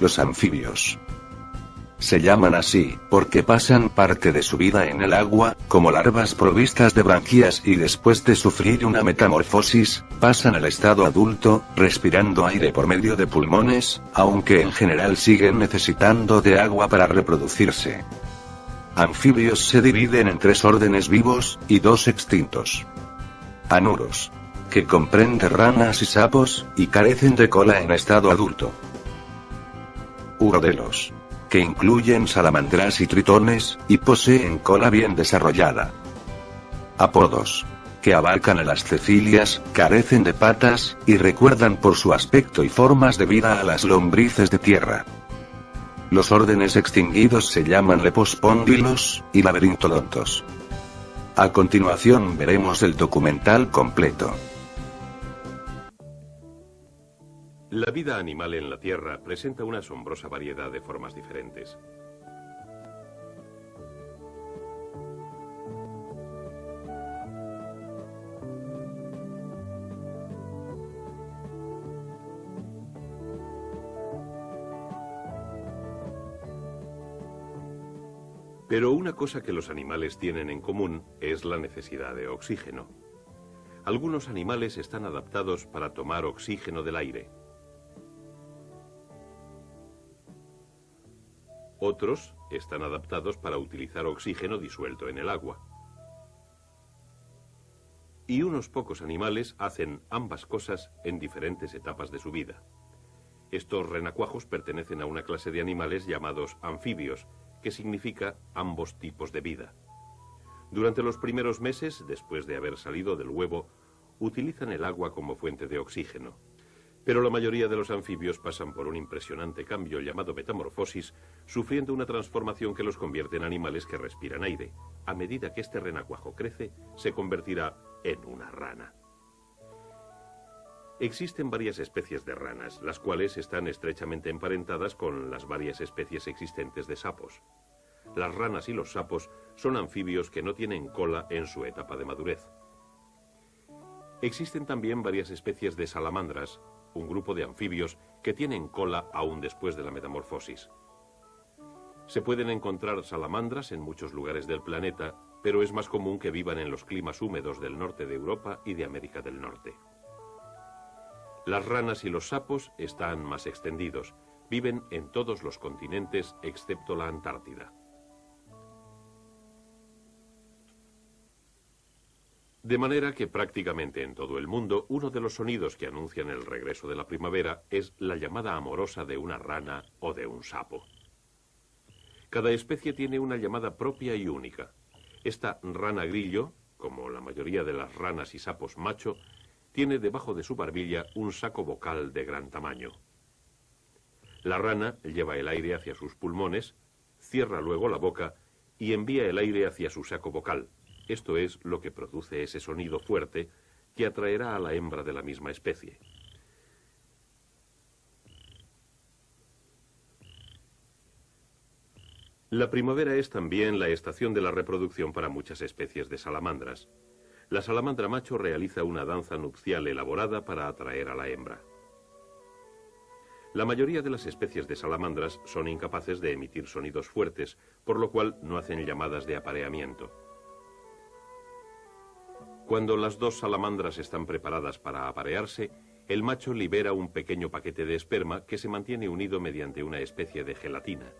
Los anfibios. Se llaman así, porque pasan parte de su vida en el agua, como larvas provistas de branquias y después de sufrir una metamorfosis, pasan al estado adulto, respirando aire por medio de pulmones, aunque en general siguen necesitando de agua para reproducirse. Anfibios se dividen en 3 órdenes vivos, y 2 extintos. Anuros, que comprende ranas y sapos, y carecen de cola en estado adulto. Urodelos, que incluyen salamandras y tritones, y poseen cola bien desarrollada. Apodos, que abarcan a las cecilias, carecen de patas, y recuerdan por su aspecto y formas de vida a las lombrices de tierra. Los órdenes extinguidos se llaman lepospóndilos, y laberintodontos. A continuación veremos el documental completo. La vida animal en la Tierra presenta una asombrosa variedad de formas diferentes. Pero una cosa que los animales tienen en común es la necesidad de oxígeno. Algunos animales están adaptados para tomar oxígeno del aire. Otros están adaptados para utilizar oxígeno disuelto en el agua. Y unos pocos animales hacen ambas cosas en diferentes etapas de su vida. Estos renacuajos pertenecen a una clase de animales llamados anfibios, que significa ambos tipos de vida. Durante los primeros meses, después de haber salido del huevo, utilizan el agua como fuente de oxígeno. Pero la mayoría de los anfibios pasan por un impresionante cambio llamado metamorfosis, sufriendo una transformación que los convierte en animales que respiran aire. A medida que este renacuajo crece, se convertirá en una rana. Existen varias especies de ranas, las cuales están estrechamente emparentadas con las varias especies existentes de sapos. Las ranas y los sapos son anfibios que no tienen cola en su etapa de madurez. Existen también varias especies de salamandras, un grupo de anfibios que tienen cola aún después de la metamorfosis. Se pueden encontrar salamandras en muchos lugares del planeta, pero es más común que vivan en los climas húmedos del norte de Europa y de América del Norte. Las ranas y los sapos están más extendidos, viven en todos los continentes excepto la Antártida. De manera que prácticamente en todo el mundo, uno de los sonidos que anuncian el regreso de la primavera es la llamada amorosa de una rana o de un sapo. Cada especie tiene una llamada propia y única. Esta rana grillo, como la mayoría de las ranas y sapos macho, tiene debajo de su barbilla un saco vocal de gran tamaño. La rana lleva el aire hacia sus pulmones, cierra luego la boca y envía el aire hacia su saco vocal. Esto es lo que produce ese sonido fuerte que atraerá a la hembra de la misma especie. La primavera es también la estación de la reproducción para muchas especies de salamandras. La salamandra macho realiza una danza nupcial elaborada para atraer a la hembra. La mayoría de las especies de salamandras son incapaces de emitir sonidos fuertes, por lo cual no hacen llamadas de apareamiento. Cuando las dos salamandras están preparadas para aparearse, el macho libera un pequeño paquete de esperma que se mantiene unido mediante una especie de gelatina.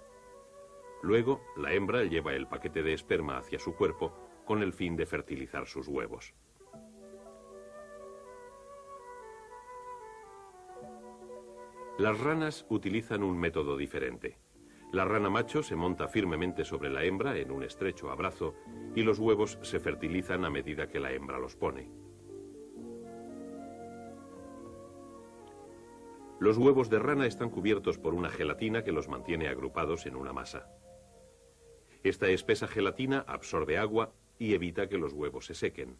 Luego, la hembra lleva el paquete de esperma hacia su cuerpo con el fin de fertilizar sus huevos. Las ranas utilizan un método diferente. La rana macho se monta firmemente sobre la hembra en un estrecho abrazo y los huevos se fertilizan a medida que la hembra los pone. Los huevos de rana están cubiertos por una gelatina que los mantiene agrupados en una masa. Esta espesa gelatina absorbe agua y evita que los huevos se sequen.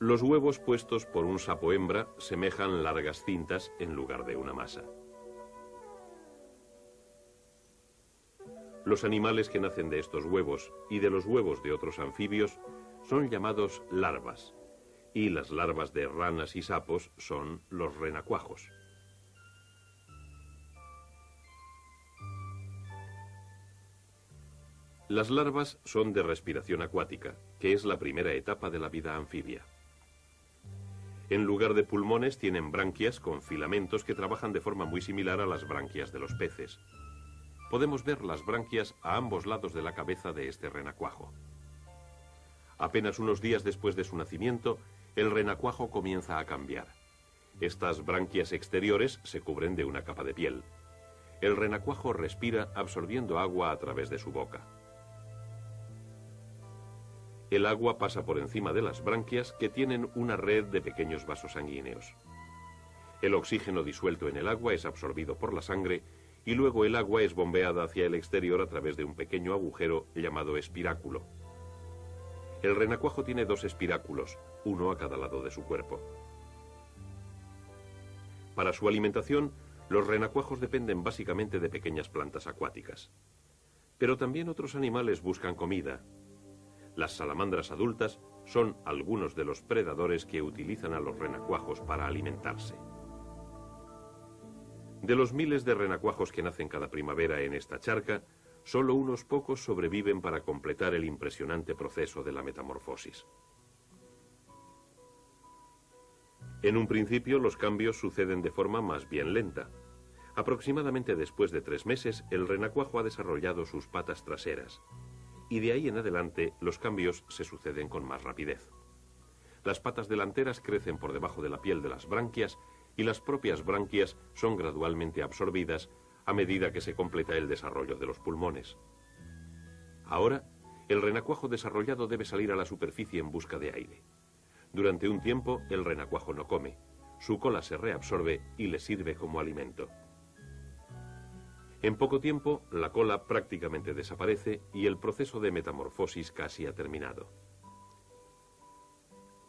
Los huevos puestos por un sapo hembra semejan largas cintas en lugar de una masa. Los animales que nacen de estos huevos y de los huevos de otros anfibios son llamados larvas. Y las larvas de ranas y sapos son los renacuajos. Las larvas son de respiración acuática, que es la primera etapa de la vida anfibia. En lugar de pulmones tienen branquias con filamentos que trabajan de forma muy similar a las branquias de los peces. Podemos ver las branquias a ambos lados de la cabeza de este renacuajo. Apenas unos días después de su nacimiento, el renacuajo comienza a cambiar. Estas branquias exteriores se cubren de una capa de piel. El renacuajo respira absorbiendo agua a través de su boca. El agua pasa por encima de las branquias, que tienen una red de pequeños vasos sanguíneos. El oxígeno disuelto en el agua es absorbido por la sangre y luego el agua es bombeada hacia el exterior a través de un pequeño agujero llamado espiráculo. El renacuajo tiene 2 espiráculos, uno a cada lado de su cuerpo. Para su alimentación, los renacuajos dependen básicamente de pequeñas plantas acuáticas. Pero también otros animales buscan comida. Las salamandras adultas son algunos de los predadores que utilizan a los renacuajos para alimentarse. De los miles de renacuajos que nacen cada primavera en esta charca, solo unos pocos sobreviven para completar el impresionante proceso de la metamorfosis. En un principio, los cambios suceden de forma más bien lenta. Aproximadamente después de 3 meses, el renacuajo ha desarrollado sus patas traseras, y de ahí en adelante los cambios se suceden con más rapidez. Las patas delanteras crecen por debajo de la piel de las branquias y las propias branquias son gradualmente absorbidas a medida que se completa el desarrollo de los pulmones. Ahora, el renacuajo desarrollado debe salir a la superficie en busca de aire. Durante un tiempo, el renacuajo no come. Su cola se reabsorbe y le sirve como alimento. En poco tiempo, la cola prácticamente desaparece y el proceso de metamorfosis casi ha terminado.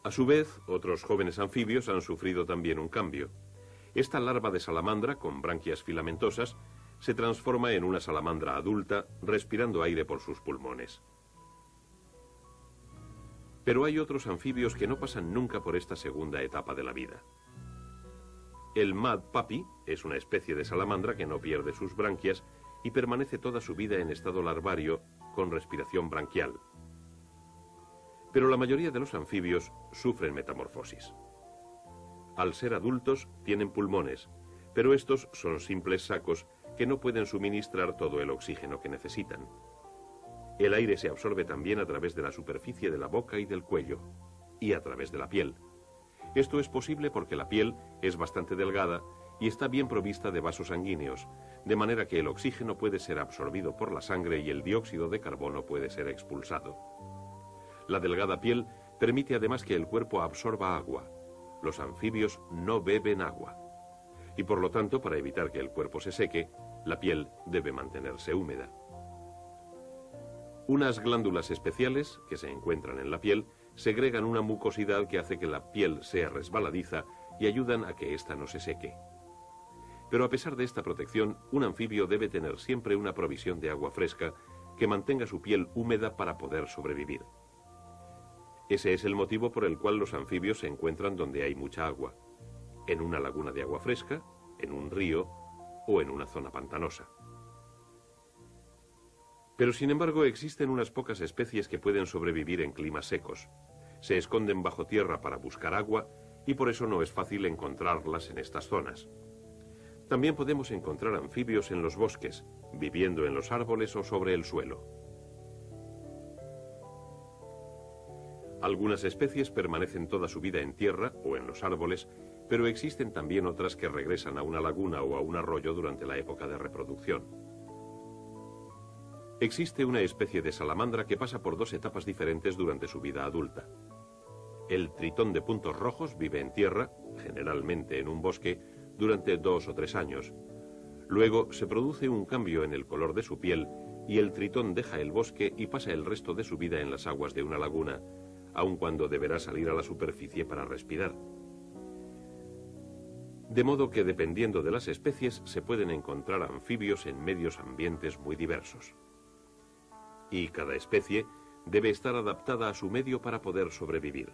A su vez, otros jóvenes anfibios han sufrido también un cambio. Esta larva de salamandra, con branquias filamentosas, se transforma en una salamandra adulta, respirando aire por sus pulmones. Pero hay otros anfibios que no pasan nunca por esta segunda etapa de la vida. El mud puppy es una especie de salamandra que no pierde sus branquias y permanece toda su vida en estado larvario con respiración branquial. Pero la mayoría de los anfibios sufren metamorfosis. Al ser adultos tienen pulmones, pero estos son simples sacos que no pueden suministrar todo el oxígeno que necesitan. El aire se absorbe también a través de la superficie de la boca y del cuello, y a través de la piel. Esto es posible porque la piel es bastante delgada y está bien provista de vasos sanguíneos, de manera que el oxígeno puede ser absorbido por la sangre y el dióxido de carbono puede ser expulsado. La delgada piel permite además que el cuerpo absorba agua. Los anfibios no beben agua. Y por lo tanto, para evitar que el cuerpo se seque, la piel debe mantenerse húmeda. Unas glándulas especiales, que se encuentran en la piel, segregan una mucosidad que hace que la piel sea resbaladiza y ayudan a que ésta no se seque. Pero a pesar de esta protección, un anfibio debe tener siempre una provisión de agua fresca que mantenga su piel húmeda para poder sobrevivir. Ese es el motivo por el cual los anfibios se encuentran donde hay mucha agua, en una laguna de agua fresca, en un río o en una zona pantanosa. Pero sin embargo existen unas pocas especies que pueden sobrevivir en climas secos. Se esconden bajo tierra para buscar agua y por eso no es fácil encontrarlas en estas zonas. También podemos encontrar anfibios en los bosques, viviendo en los árboles o sobre el suelo. Algunas especies permanecen toda su vida en tierra o en los árboles, pero existen también otras que regresan a una laguna o a un arroyo durante la época de reproducción. Existe una especie de salamandra que pasa por 2 etapas diferentes durante su vida adulta. El tritón de puntos rojos vive en tierra, generalmente en un bosque, durante 2 o 3 años. Luego se produce un cambio en el color de su piel y el tritón deja el bosque y pasa el resto de su vida en las aguas de una laguna, aun cuando deberá salir a la superficie para respirar. De modo que dependiendo de las especies se pueden encontrar anfibios en medios ambientes muy diversos. Y cada especie debe estar adaptada a su medio para poder sobrevivir.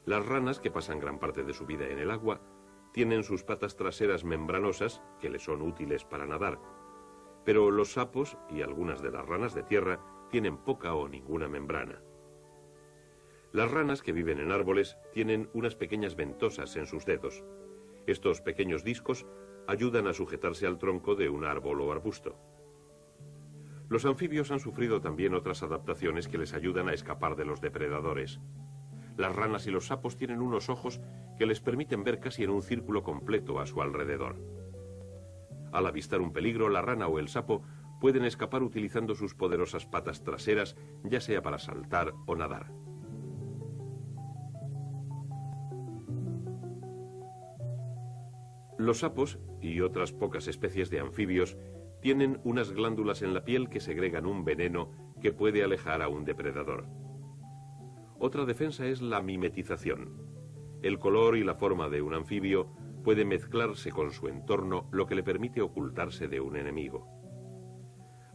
Las ranas, que pasan gran parte de su vida en el agua, tienen sus patas traseras membranosas que les son útiles para nadar. Pero los sapos y algunas de las ranas de tierra tienen poca o ninguna membrana. Las ranas que viven en árboles tienen unas pequeñas ventosas en sus dedos. Estos pequeños discos ayudan a sujetarse al tronco de un árbol o arbusto. Los anfibios han sufrido también otras adaptaciones que les ayudan a escapar de los depredadores. Las ranas y los sapos tienen unos ojos que les permiten ver casi en un círculo completo a su alrededor. Al avistar un peligro, la rana o el sapo pueden escapar utilizando sus poderosas patas traseras, ya sea para saltar o nadar. Los sapos y otras pocas especies de anfibios tienen unas glándulas en la piel que segregan un veneno que puede alejar a un depredador. Otra defensa es la mimetización. El color y la forma de un anfibio puede mezclarse con su entorno, lo que le permite ocultarse de un enemigo.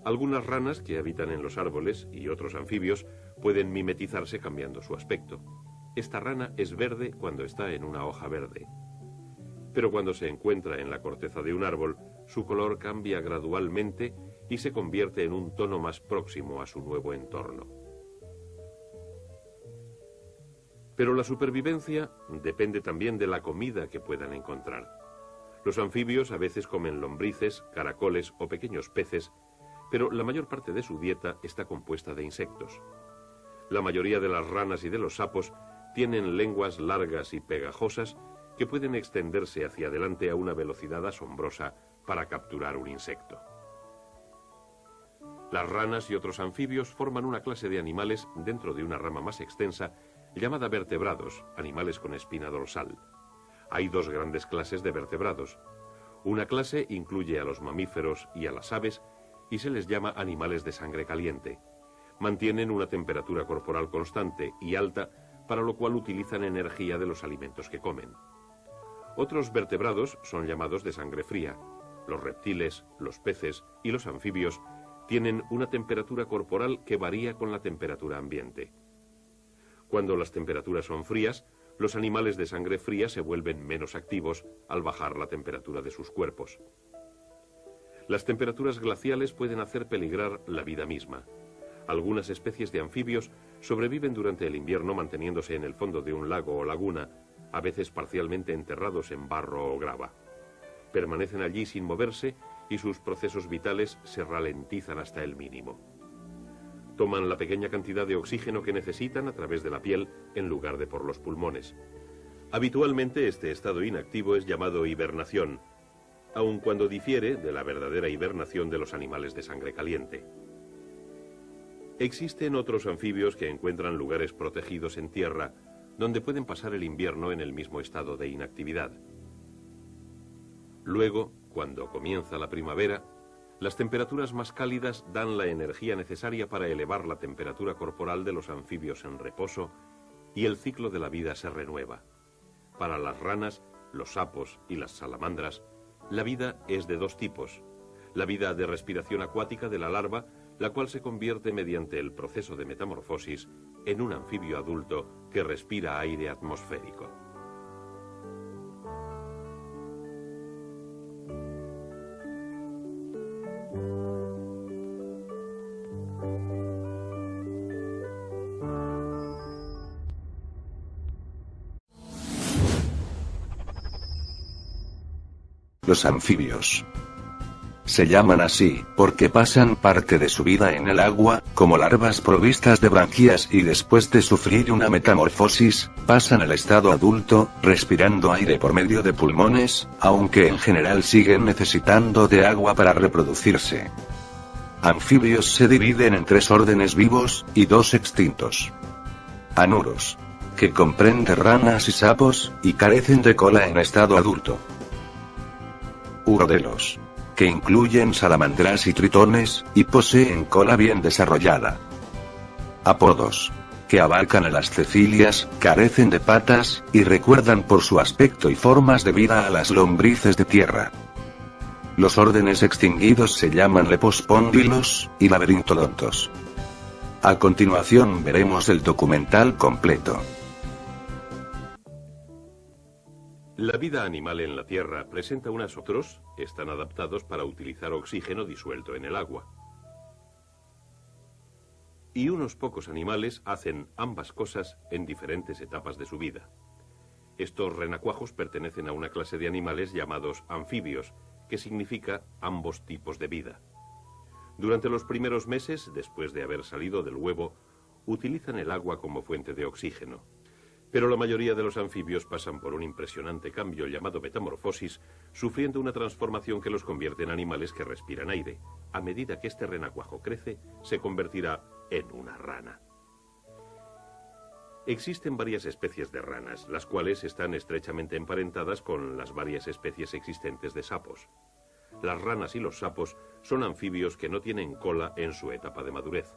Algunas ranas que habitan en los árboles y otros anfibios pueden mimetizarse cambiando su aspecto. Esta rana es verde cuando está en una hoja verde. Pero cuando se encuentra en la corteza de un árbol, su color cambia gradualmente y se convierte en un tono más próximo a su nuevo entorno. Pero la supervivencia depende también de la comida que puedan encontrar. Los anfibios a veces comen lombrices, caracoles o pequeños peces, pero la mayor parte de su dieta está compuesta de insectos. La mayoría de las ranas y de los sapos tienen lenguas largas y pegajosas que pueden extenderse hacia adelante a una velocidad asombrosa para capturar un insecto. Las ranas y otros anfibios forman una clase de animales dentro de una rama más extensa llamada vertebrados, animales con espina dorsal. Hay dos grandes clases de vertebrados. Una clase incluye a los mamíferos y a las aves y se les llama animales de sangre caliente. Mantienen una temperatura corporal constante y alta, para lo cual utilizan energía de los alimentos que comen. Otros vertebrados son llamados de sangre fría. Los reptiles, los peces y los anfibios tienen una temperatura corporal que varía con la temperatura ambiente. Cuando las temperaturas son frías, los animales de sangre fría se vuelven menos activos al bajar la temperatura de sus cuerpos. Las temperaturas glaciales pueden hacer peligrar la vida misma. Algunas especies de anfibios sobreviven durante el invierno manteniéndose en el fondo de un lago o laguna, a veces parcialmente enterrados en barro o grava. Permanecen allí sin moverse y sus procesos vitales se ralentizan hasta el mínimo. Toman la pequeña cantidad de oxígeno que necesitan a través de la piel en lugar de por los pulmones. Habitualmente este estado inactivo es llamado hibernación, aun cuando difiere de la verdadera hibernación de los animales de sangre caliente. Existen otros anfibios que encuentran lugares protegidos en tierra, donde pueden pasar el invierno en el mismo estado de inactividad. Luego, cuando comienza la primavera, las temperaturas más cálidas dan la energía necesaria para elevar la temperatura corporal de los anfibios en reposo y el ciclo de la vida se renueva. Para las ranas, los sapos y las salamandras, la vida es de dos tipos: la vida de respiración acuática de la larva, la cual se convierte mediante el proceso de metamorfosis en un anfibio adulto que respira aire atmosférico. Los anfibios se llaman así porque pasan parte de su vida en el agua, como larvas provistas de branquias, y después de sufrir una metamorfosis, pasan al estado adulto, respirando aire por medio de pulmones, aunque en general siguen necesitando de agua para reproducirse. Anfibios se dividen en 3 órdenes vivos, y 2 extintos. Anuros, que comprende ranas y sapos, y carecen de cola en estado adulto. Urodelos, que incluyen salamandras y tritones, y poseen cola bien desarrollada. Apodos, que abarcan a las cecilias, carecen de patas, y recuerdan por su aspecto y formas de vida a las lombrices de tierra. Los órdenes extinguidos se llaman lepospóndilos y laberintodontos. A continuación veremos el documental completo. La vida animal en la Tierra presenta unos otros, están adaptados para utilizar oxígeno disuelto en el agua. Y unos pocos animales hacen ambas cosas en diferentes etapas de su vida. Estos renacuajos pertenecen a una clase de animales llamados anfibios, que significa ambos tipos de vida. Durante los primeros meses, después de haber salido del huevo, utilizan el agua como fuente de oxígeno. Pero la mayoría de los anfibios pasan por un impresionante cambio llamado metamorfosis, sufriendo una transformación que los convierte en animales que respiran aire. A medida que este renacuajo crece, se convertirá en una rana. Existen varias especies de ranas, las cuales están estrechamente emparentadas con las varias especies existentes de sapos. Las ranas y los sapos son anfibios que no tienen cola en su etapa de madurez.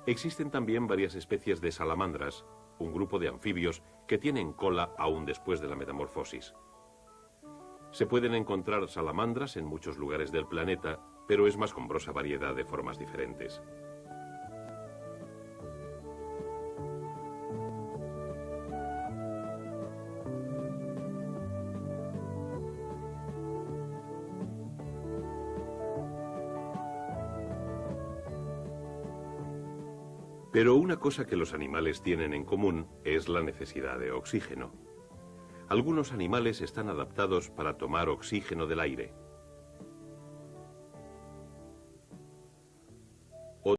Existen también varias especies de salamandras, un grupo de anfibios que tienen cola aún después de la metamorfosis. Se pueden encontrar salamandras en muchos lugares del planeta, pero es más nombrosa variedad de formas diferentes. Pero una cosa que los animales tienen en común es la necesidad de oxígeno. Algunos animales están adaptados para tomar oxígeno del aire.